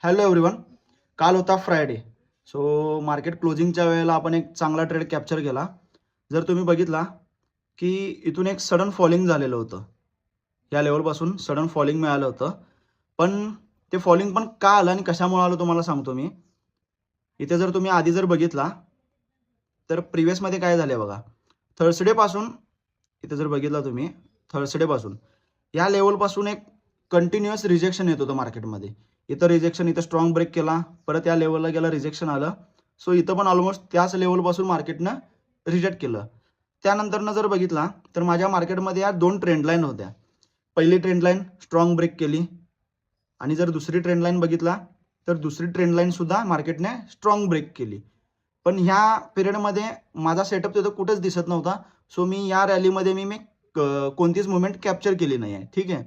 Hello everyone. काल होता Friday. So market क्लोजिंगच्या वेळेला आपण एक चांगला ट्रेड कॅप्चर केला. जर तुम्ही बघितला की इथून एक सडन फॉलिंग झालेलं होतं, या लेवलपासून सडन फॉलिंग मिळालं होतं. पण ते फॉलिंग पण का आलं आणि कशामुळे आलं तुम्हाला सांगतो मी. इथे जर तुम्ही आधी जर बघितला तर प्रिव्हियसमध्ये काय झालं बघा. थर्सडेपासून इथे जर बघितला तुम्ही, थर्सडेपासून या लेवलपासून एक कंटिन्युअस रिजेक्शन येत होतं मार्केटमध्ये. इथं रिजेक्शन, इथं स्ट्रॉंग ब्रेक केला, परत या लेवलला गेला, रिजेक्शन आलं. सो इथं पण ऑलमोस्ट त्याच लेवलपासून मार्केटनं रिजेक्ट केलं. त्यानंतरनं जर बघितला तर माझ्या मार्केटमध्ये या दोन ट्रेंड लाईन होत्या. पहिली ट्रेंड लाईन स्ट्रॉंग ब्रेक केली आणि जर दुसरी ट्रेंड लाईन बघितला तर दुसरी ट्रेंड लाईन सुद्धा मार्केटने स्ट्रॉंग ब्रेक केली. पण ह्या पिरियडमध्ये माझा सेटअप तिथं कुठेच दिसत नव्हता. सो मी या रॅलीमध्ये मी कोणतीच मुवमेंट कॅप्चर केली नाही आहे. ठीक आहे.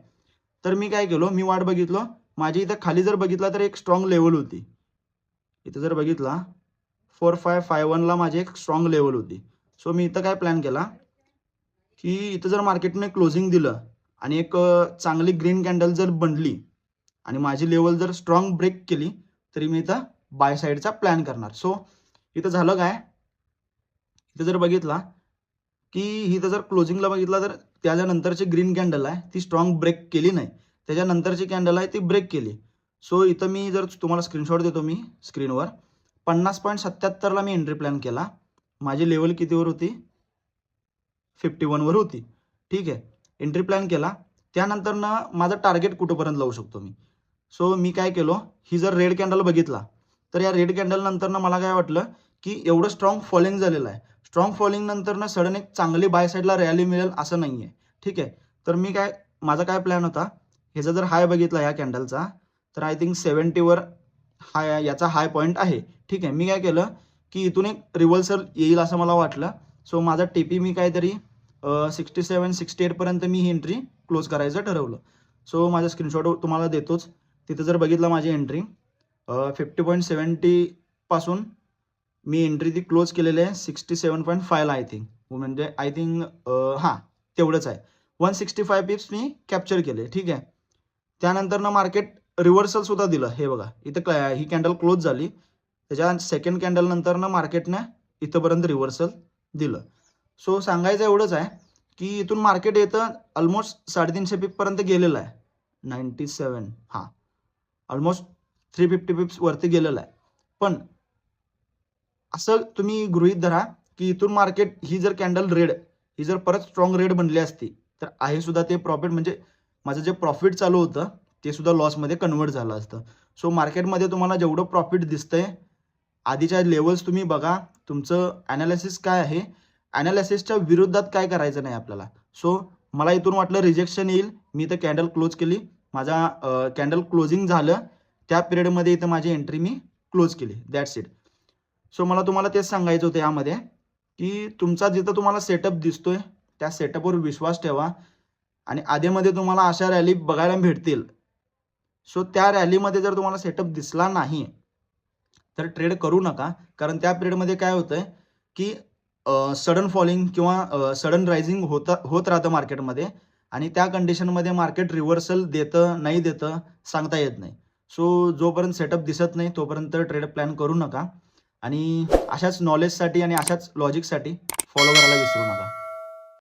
तर मी काय केलो, मी वाट बघितलो. माझी इथं खाली जर बघितला तर एक स्ट्रॉंग लेवल होती. इथं जर बघितला 4551ला माझी एक स्ट्रॉंग लेवल होती. सो मी इथं काय प्लॅन केला की इथं जर मार्केटने क्लोजिंग दिलं आणि एक चांगली ग्रीन कॅन्डल जर बनली आणि माझी लेवल जर स्ट्रॉंग ब्रेक केली तरी मी इथं बाय साईडचा प्लॅन करणार. सो इथं झालं काय, इथं जर बघितला की इथं जर क्लोजिंगला बघितला तर त्याच्यानंतरची ग्रीन कॅन्डल आहे ती स्ट्रॉंग ब्रेक केली नाही, त्याच्यानंतरची कॅन्डल आहे ती ब्रेक केली. सो इथं मी जर तुम्हाला स्क्रीनशॉट देतो मी स्क्रीनवर, 50.77ला मी एंट्री प्लॅन केला. माझी लेवल कितीवर होती, 51वर होती. ठीक आहे. एंट्री प्लॅन केला. त्यानंतरनं माझं टार्गेट कुठंपर्यंत लावू शकतो मी. सो मी काय केलो, ही जर रेड कॅन्डल बघितला तर या रेड कॅन्डल नंतरनं मला काय वाटलं की एवढं स्ट्रॉंग फॉलिंग झालेलं आहे, स्ट्रॉंग फॉलिंग नंतरनं सडन एक चांगली बाय साईडला रॅली मिळेल असं नाही आहे. ठीक आहे. तर माझा काय प्लॅन होता, ह्याचा जर हाय बघितला या कॅन्डलचा तर आय थिंक 70वर हाय, याचा हाय पॉईंट आहे. ठीक आहे. मी काय केलं की इथून एक रिव्हर्सल येईल असं मला वाटलं. सो माझा टीपी मी काहीतरी 67-68 पर्यंत मी ही एंट्री क्लोज करायचं ठरवलं. सो माझा स्क्रीनशॉट तुम्हाला देतोच. तिथं जर बघितला माझी एंट्री 50.70 पासून मी एंट्री ती क्लोज केलेली आहे 67.5ला आय थिंक, म्हणजे आय थिंक तेवढंच आहे. 165 पिप्स मी कॅप्चर केले. ठीक आहे. त्यानंतरनं मार्केट रिव्हर्सल सुद्धा दिलं. हे बघा, इथं ही कॅन्डल क्लोज झाली, त्याच्या सेकंड कॅन्डल नंतरनं मार्केटनं इथंपर्यंत रिव्हर्सल दिलं. सो सांगायचं एवढंच आहे की इथून मार्केट येतं ऑलमोस्ट 350 पिपपर्यंत गेलेलं आहे. 97 ऑलमोस्ट 350 पिप्स वरती गेलेलं आहे. पण असं तुम्ही गृहीत धरा की इथून मार्केट ही जर कॅन्डल रेड, ही जर परत स्ट्रॉंग रेड बनली असती तर आहे सुद्धा ते प्रॉफिट, म्हणजे माझं जे प्रॉफिट चालू होतं ते सुद्धा लॉसमध्ये कन्वर्ट झालं असतं. सो मार्केटमध्ये तुम्हाला जेवढं प्रॉफिट दिसतंय, आधीच्या लेवल्स तुम्ही बघा, तुमचं ॲनालिसिस काय आहे, ॲनालिसिसच्या विरोधात काय करायचं नाही आपल्याला. सो मला इथून वाटलं रिजेक्शन येईल, मी इथं कॅन्डल क्लोज केली, माझा कॅन्डल क्लोजिंग झालं त्या पिरियडमध्ये इथं माझी एंट्री मी क्लोज केली. That's it. सो मला तुम्हाला तेच सांगायचं होतं यामध्ये की तुमचा जिथं तुम्हाला सेटअप दिसतोय त्या सेटअपवर विश्वास ठेवा आणि आधीमध्ये तुम्हाला अशा रॅली बघायला भेटतील. सो त्या रॅलीमध्ये जर तुम्हाला सेटअप दिसला नाही तर ट्रेड करू नका, कारण त्या पिरियडमध्ये काय होतंय की सडन फॉलिंग किंवा सडन रायझिंग होत राहतं मार्केटमध्ये आणि त्या कंडिशनमध्ये मार्केट रिव्हर्सल देतं नाही देतं सांगता येत नाही. सो जोपर्यंत सेटअप दिसत नाही तोपर्यंत ट्रेड प्लॅन करू नका आणि अशाच नॉलेजसाठी आणि अशाच लॉजिकसाठी फॉलो करायला विसरू नका.